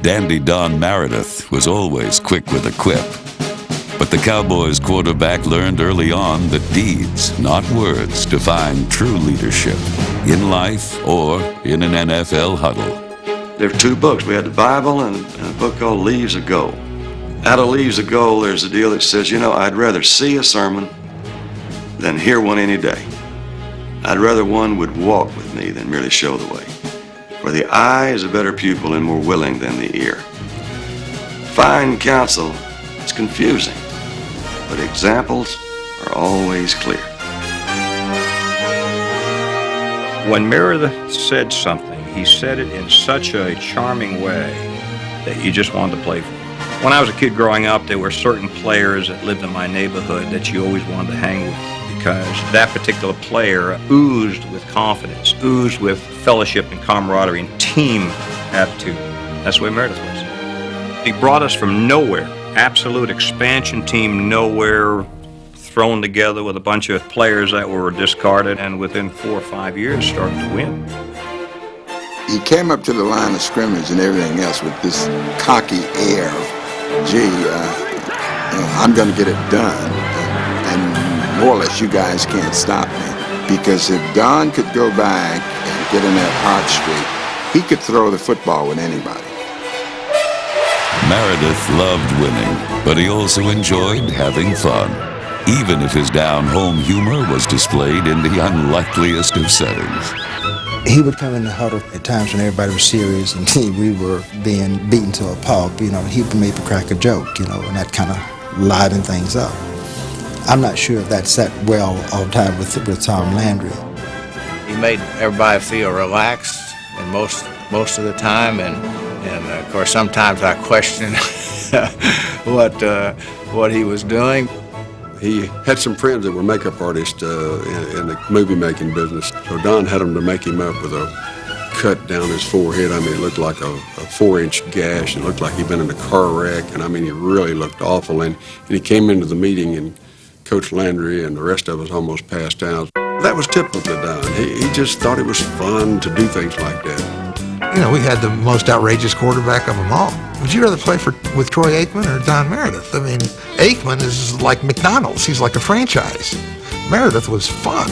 Dandy Don Merideth was always quick with a quip. But the Cowboys quarterback learned early on that deeds, not words, define true leadership in life or in an NFL huddle. There are two books. We had the Bible and a book called Leaves of Gold. Out of Leaves of Gold, there's a deal that says, I'd rather see a sermon than hear one any day. I'd rather one would walk with me than merely show the way. For the eye is a better pupil and more willing than the ear. Fine counsel is confusing, but examples are always clear. When Merideth said something, he said it in such a charming way that you just wanted to play for him. When I was a kid growing up, there were certain players that lived in my neighborhood that you always wanted to hang with because that particular player oozed with confidence, oozed with fellowship and camaraderie and team attitude. That's the way Merideth was. He brought us from nowhere, absolute expansion team, nowhere, thrown together with a bunch of players that were discarded, and within 4 or 5 years started to win. He came up to the line of scrimmage and everything else with this cocky air of, I'm going to get it done, and more or less you guys can't stop me. Because if Don could go back and get in that hot streak, he could throw the football with anybody. Merideth loved winning, but he also enjoyed having fun, even if his down-home humor was displayed in the unlikeliest of settings. He would come in the huddle at times when everybody was serious and we were being beaten to a pulp, he would maybe crack a joke, and that kind of livened things up. I'm not sure if that sat well all the time with Tom Landry. He made everybody feel relaxed and most of the time, and of course sometimes I questioned what he was doing. He had some friends that were makeup artists in the movie-making business. So Don had them to make him up with a cut down his forehead. It looked like a 4-inch gash. It looked like he'd been in a car wreck. And he really looked awful. And he came into the meeting, and Coach Landry and the rest of us almost passed out. That was typical of Don. He just thought it was fun to do things like that. We had the most outrageous quarterback of them all. Would you rather play with Troy Aikman or Don Merideth? Aikman is like McDonald's. He's like a franchise. Merideth was fun.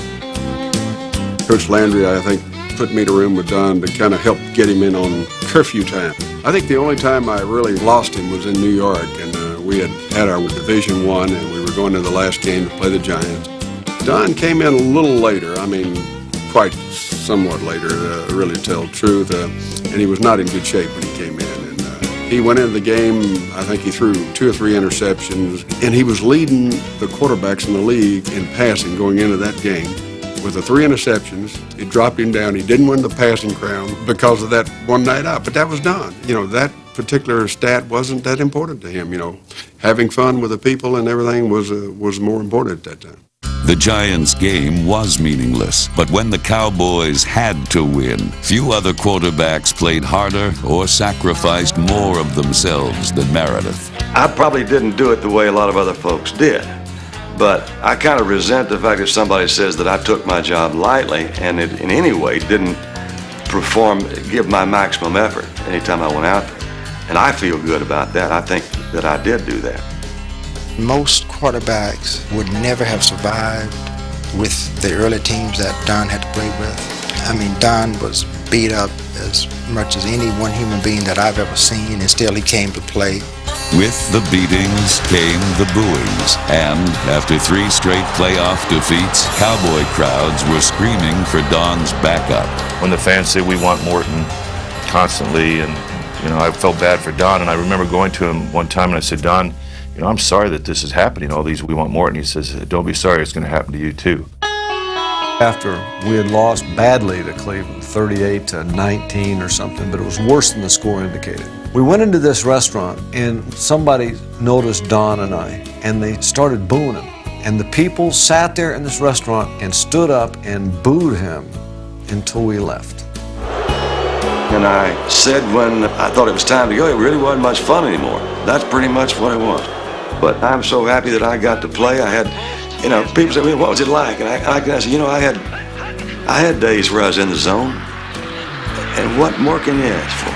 Coach Landry, I think, put me in a room with Don to kind of help get him in on curfew time. I think the only time I really lost him was in New York, and we had our Division I, and we were going to the last game to play the Giants. Don came in a little later, quite somewhat later, really to tell the truth, and he was not in good shape when he came in. And he went into the game, I think he threw 2 or 3 interceptions, and he was leading the quarterbacks in the league in passing going into that game. With the 3 interceptions, it dropped him down. He didn't win the passing crown because of that one night out, but that was Don. That particular stat wasn't that important to him. Having fun with the people and everything was more important at that time. The Giants' game was meaningless, but when the Cowboys had to win, few other quarterbacks played harder or sacrificed more of themselves than Merideth. I probably didn't do it the way a lot of other folks did, but I kind of resent the fact that somebody says that I took my job lightly and it in any way didn't give my maximum effort anytime I went out there. And I feel good about that. I think that I did do that. Most quarterbacks would never have survived with the early teams that Don had to play with. Don was beat up as much as any one human being that I've ever seen, and still he came to play. With the beatings came the booings, and after 3 straight playoff defeats, Cowboy crowds were screaming for Don's backup. When the fans said we want Morton constantly, and I felt bad for Don, and I remember going to him one time and I said, Don, I'm sorry that this is happening, all these we want Morton. He says, don't be sorry, it's going to happen to you too. After we had lost badly to Cleveland, 38-19 or something, but it was worse than the score indicated. We went into this restaurant and somebody noticed Don and I, and they started booing him. And the people sat there in this restaurant and stood up and booed him until we left. And I said when I thought it was time to go, it really wasn't much fun anymore. That's pretty much what it was. But I'm so happy that I got to play. I had, people say, what was it like? And I said, I had days where I was in the zone. And what more can you ask for?